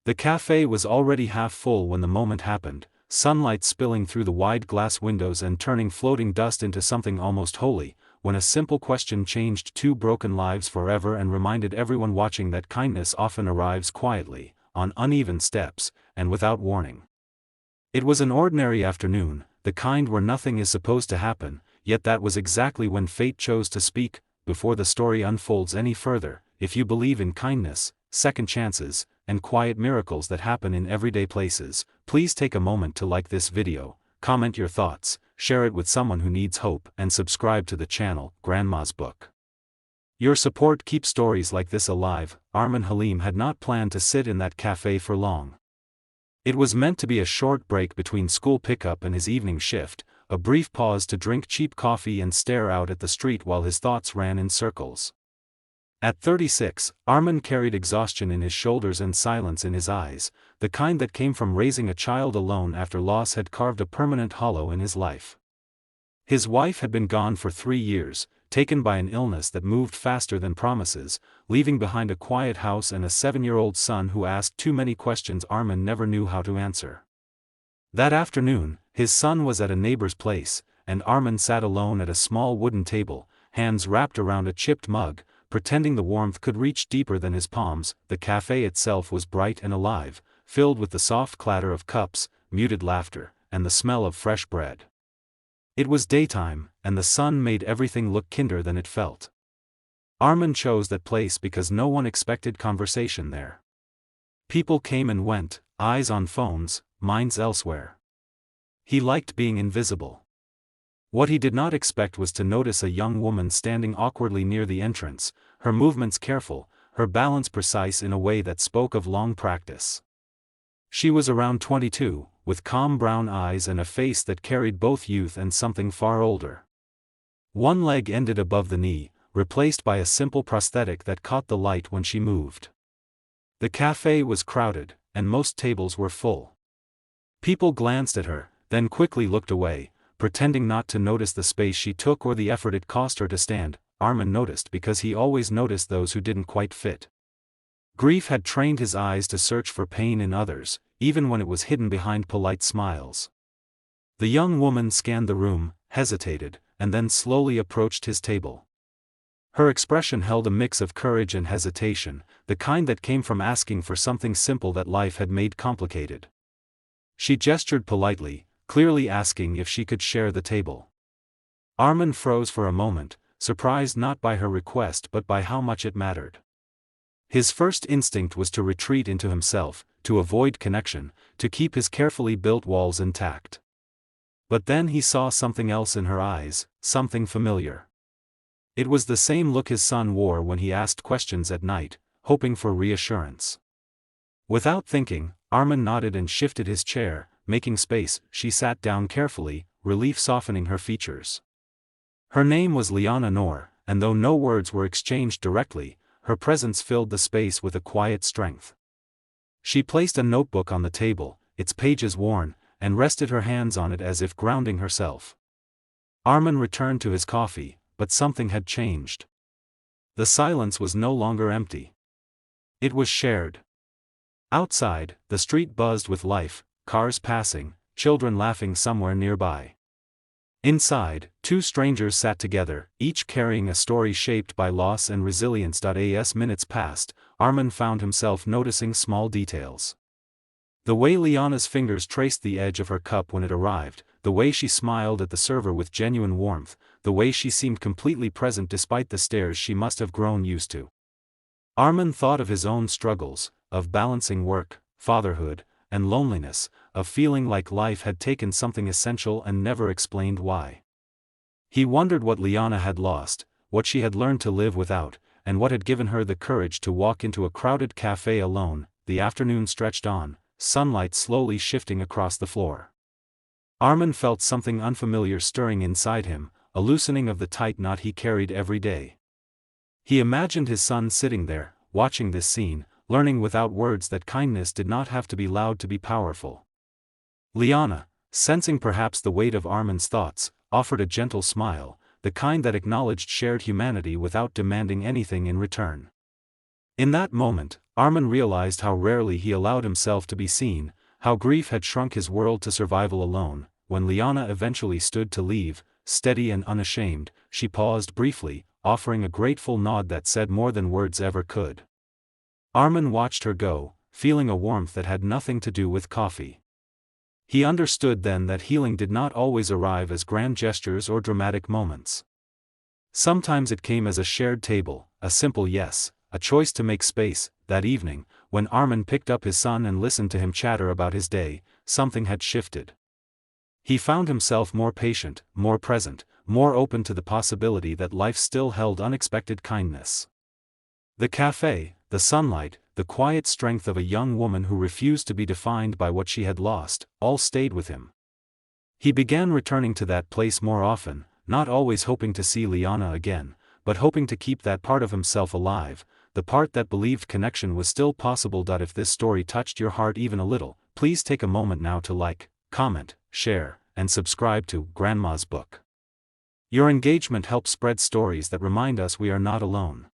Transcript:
The cafe was already half full when the moment happened, sunlight spilling through the wide glass windows and turning floating dust into something almost holy, when a simple question changed two broken lives forever and reminded everyone watching that kindness often arrives quietly, on uneven steps, and without warning. It was an ordinary afternoon, the kind where nothing is supposed to happen, yet that was exactly when fate chose to speak. Before the story unfolds any further, if you believe in kindness, second chances, and quiet miracles that happen in everyday places, please take a moment to like this video, comment your thoughts, share it with someone who needs hope, and subscribe to the channel, Grandma's Book. Your support keeps stories like this alive. Armin Halim had not planned to sit in that cafe for long. It was meant to be a short break between school pickup and his evening shift, a brief pause to drink cheap coffee and stare out at the street while his thoughts ran in circles. At 36, Armin carried exhaustion in his shoulders and silence in his eyes, the kind that came from raising a child alone after loss had carved a permanent hollow in his life. His wife had been gone for 3 years, taken by an illness that moved faster than promises, leaving behind a quiet house and a 7-year-old son who asked too many questions Armin never knew how to answer. That afternoon, his son was at a neighbor's place, and Armin sat alone at a small wooden table, hands wrapped around a chipped mug, pretending the warmth could reach deeper than his palms. The cafe itself was bright and alive, filled with the soft clatter of cups, muted laughter, and the smell of fresh bread. It was daytime, and the sun made everything look kinder than it felt. Armin chose that place because no one expected conversation there. People came and went, eyes on phones, minds elsewhere. He liked being invisible. What he did not expect was to notice a young woman standing awkwardly near the entrance, her movements careful, her balance precise in a way that spoke of long practice. She was around 22, with calm brown eyes and a face that carried both youth and something far older. One leg ended above the knee, replaced by a simple prosthetic that caught the light when she moved. The cafe was crowded, and most tables were full. People glanced at her, then quickly looked away, pretending not to notice the space she took or the effort it cost her to stand. Armin noticed because he always noticed those who didn't quite fit. Grief had trained his eyes to search for pain in others, even when it was hidden behind polite smiles. The young woman scanned the room, hesitated, and then slowly approached his table. Her expression held a mix of courage and hesitation, the kind that came from asking for something simple that life had made complicated. She gestured politely, clearly asking if she could share the table. Armin froze for a moment, surprised not by her request but by how much it mattered. His first instinct was to retreat into himself, to avoid connection, to keep his carefully built walls intact. But then he saw something else in her eyes, something familiar. It was the same look his son wore when he asked questions at night, hoping for reassurance. Without thinking, Armin nodded and shifted his chair, making space. She sat down carefully, relief softening her features. Her name was Liana Noor, and though no words were exchanged directly, her presence filled the space with a quiet strength. She placed a notebook on the table, its pages worn, and rested her hands on it as if grounding herself. Armin returned to his coffee, but something had changed. The silence was no longer empty. It was shared. Outside, the street buzzed with life, cars passing, children laughing somewhere nearby. Inside, two strangers sat together, each carrying a story shaped by loss and resilience. As minutes passed, Armin found himself noticing small details. The way Liana's fingers traced the edge of her cup when it arrived, the way she smiled at the server with genuine warmth, the way she seemed completely present despite the stares she must have grown used to. Armin thought of his own struggles, of balancing work, fatherhood, and loneliness, of feeling like life had taken something essential and never explained why. He wondered what Liana had lost, what she had learned to live without, and what had given her the courage to walk into a crowded cafe alone. The afternoon stretched on, sunlight slowly shifting across the floor. Armin felt something unfamiliar stirring inside him, a loosening of the tight knot he carried every day. He imagined his son sitting there, watching this scene, learning without words that kindness did not have to be loud to be powerful. Liana, sensing perhaps the weight of Armin's thoughts, offered a gentle smile, the kind that acknowledged shared humanity without demanding anything in return. In that moment, Armin realized how rarely he allowed himself to be seen, how grief had shrunk his world to survival alone. When Liana eventually stood to leave, steady and unashamed, she paused briefly, offering a grateful nod that said more than words ever could. Armin watched her go, feeling a warmth that had nothing to do with coffee. He understood then that healing did not always arrive as grand gestures or dramatic moments. Sometimes it came as a shared table, a simple yes, a choice to make space. That evening, when Armin picked up his son and listened to him chatter about his day, something had shifted. He found himself more patient, more present, more open to the possibility that life still held unexpected kindness. The café, the sunlight, the quiet strength of a young woman who refused to be defined by what she had lost, all stayed with him. He began returning to that place more often, not always hoping to see Liana again, but hoping to keep that part of himself alive, the part that believed connection was still possible. If this story touched your heart even a little, please take a moment now to like, comment, share, and subscribe to Grandma's Book. Your engagement helps spread stories that remind us we are not alone.